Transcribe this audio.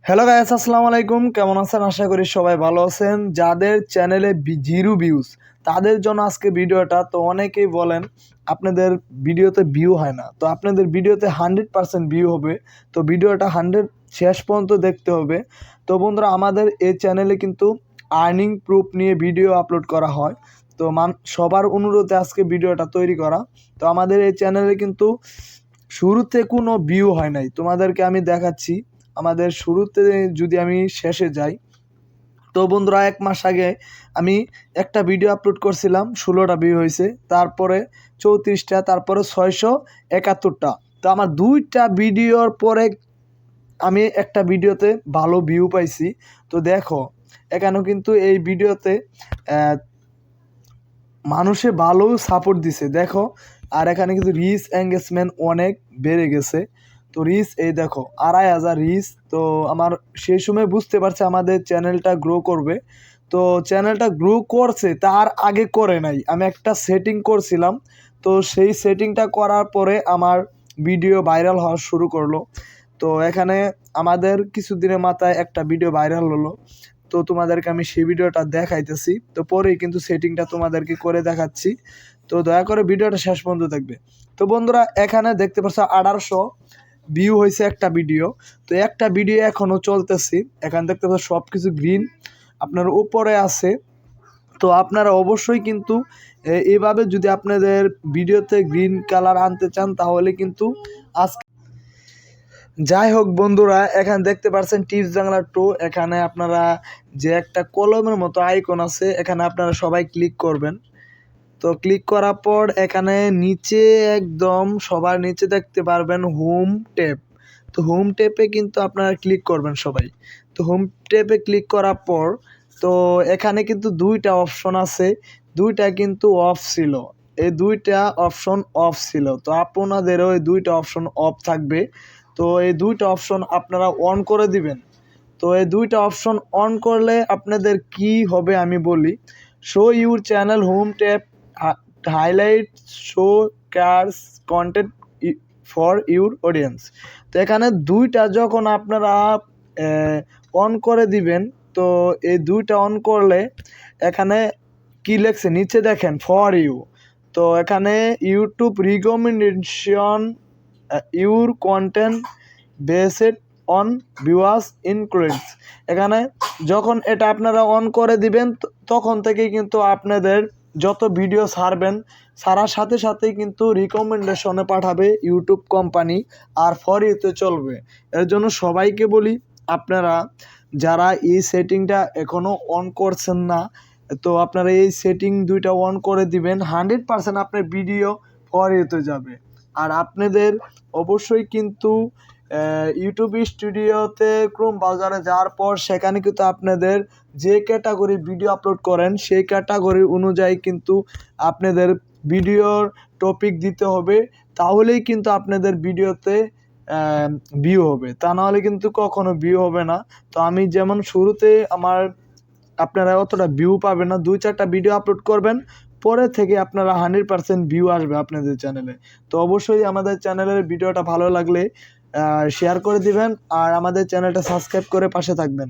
Hello guys, আসসালামু আলাইকুম। কেমন আছেন? আশা করি সবাই ভালো আছেন। যাদের চ্যানেলে জিরো ভিউজ তাদের জন্য আজকে ভিডিওটা। তো অনেকেই বলেন আপনাদের ভিডিওতে ভিউ হয় না, তো আপনাদের ভিডিওতে 100% ভিউ হবে। তো ভিডিওটা 100 শেষ পর্যন্ত দেখতে হবে। তো বন্ধুরা, আমাদের এই চ্যানেলে কিন্তু আর্নিং প্রুফ নিয়ে ভিডিও আপলোড করা হয়। তো সবার অনুরোধে আজকে ভিডিওটা তৈরি করা। তো আমাদের এই চ্যানেলে কিন্তু শুরুতে কোনো ভিউ হয় নাই, তোমাদেরকে আমি দেখাচ্ছি। আমাদের শুরুতে যদি আমি শেষে যাই, তো বন্ধুরা 1 মাস আগে আমি একটা ভিডিও আপলোড করছিলাম, 16টা ভিউ হয়েছে, তারপরে 34টা, তারপরে 671টা। তো আমার 2টা ভিডিওর পরে আমি একটা ভিডিওতে ভালো ভিউ পাইছি। তো দেখো, এখানেও কিন্তু এই ভিডিওতে মানুষে ভালো সাপোর্ট দিছে দেখো। আর এখানে কিন্তু রিচ এঙ্গেজমেন্ট অনেক বেড়ে গেছে। তো রিচ এই দেখো 2500 রিচ। তো আমার সেই সময় বুঝতে পারছে আমাদের চ্যানেলটা গ্রো করবে। তো চ্যানেলটা গ্রো করছে, তার আগে করে নাই, আমি একটা সেটিং করছিলাম। তো সেই সেটিংটা করার পরে আমার ভিডিও ভাইরাল হওয়া শুরু করলো। তো এখানে আমাদের কিছুদিনের মাথায় একটা ভিডিও ভাইরাল হলো। তো তোমাদেরকে আমি সেই ভিডিওটা দেখাইতেছি, তো পরেই কিন্তু সেটিংটা তোমাদেরকে করে দেখাচ্ছি। তো দয়া করে ভিডিওটা শেষ পর্যন্ত দেখবে। তো বন্ধুরা, এখানে দেখতে পাচ্ছ 1800 ভিউ হয়েছে একটা ভিডিও। তো একটা ভিডিও এখনও চলতেছি। এখানে দেখতে পাচ্ছ সব কিছু গ্রিন আপনার উপরে আছে। তো আপনারা অবশ্যই কিন্তু এইভাবে যদি আপনাদের ভিডিওতে গ্রিন কালার আনতে চান তাহলে কিন্তু আজকে। যাই হোক বন্ধুরা, এখানে দেখতে পাচ্ছেন টিপস বাংলা 2। এখানে আপনারা যে একটা কলমের মতো আইকন আছে, এখানে আপনারা সবাই ক্লিক করবেন। তো ক্লিক করার পর এখানে নিচে একদম সবার নিচে দেখতে পারবেন হোম ট্যাব। তো হোম ট্যাবে কিন্তু আপনারা ক্লিক করবেন সবাই। তো হোম ট্যাবে ক্লিক করার পর তো এখানে কিন্তু 2টা অপশন আছে, 2টা কিন্তু অফ ছিল। এই 2টা অপশন অফ ছিল, তো আপনাদেরও এই 2টা অপশন অফ থাকবে। তো এই 2টা অপশন আপনারা অন করে দিবেন। তো এই 2টা অপশন অন করলে আপনাদের কি হবে আমি বলি। Show your channel home tab highlight show course content for your audience. তো এখানে 2টা যখন আপনারা অন করে দিবেন, তো এই 2টা অন করলে এখানে কি লেখছে নিচে দেখেন ফর ইউ। তো এখানে YouTube recommendation your content based on viewers includes. এখানে যখন এটা আপনারা অন করে দিবেন তখন থেকেই কিন্তু আপনাদের যত ভিডিও ছাড়বেন ছাড়ার সাথে সাথেই কিন্তু রিকমেন্ডেশনে পাঠাবে ইউটিউব কোম্পানি, আর ফর ইউতে চলবে। এর জন্য সবাইকে বলি, আপনারা যারা এই সেটিংটা এখনও অন করছেন না, তো আপনারা এই সেটিং 2টা অন করে দিবেন, 100% আপনার ভিডিও ফর ইউতে যাবে। আর আপনাদের অবশ্যই কিন্তু ইউটিউব স্টুডিওতে ক্রোম ব্রাউজারে যাওয়ার পর সেখানে কিন্তু আপনাদের যে ক্যাটাগরি ভিডিও আপলোড করেন সেই ক্যাটাগরি অনুযায়ী কিন্তু আপনাদের ভিডিওর টপিক দিতে হবে, তাহলেই কিন্তু আপনাদের ভিডিওতে ভিউ হবে, তা নাহলে কিন্তু কখনো ভিউ হবে না। তো আমি যেমন শুরুতে আপনারা অতটা ভিউ পাবেন না, 2-4টা ভিডিও আপলোড করবেন, পরে থেকে আপনারা 100% ভিউ আসবে আপনাদের চ্যানেলে। তো অবশ্যই আমাদের চ্যানেলের ভিডিওটা ভালো লাগলে শেয়ার করে দিবেন, আর আমাদের চ্যানেলটা সাবস্ক্রাইব করে পাশে থাকবেন।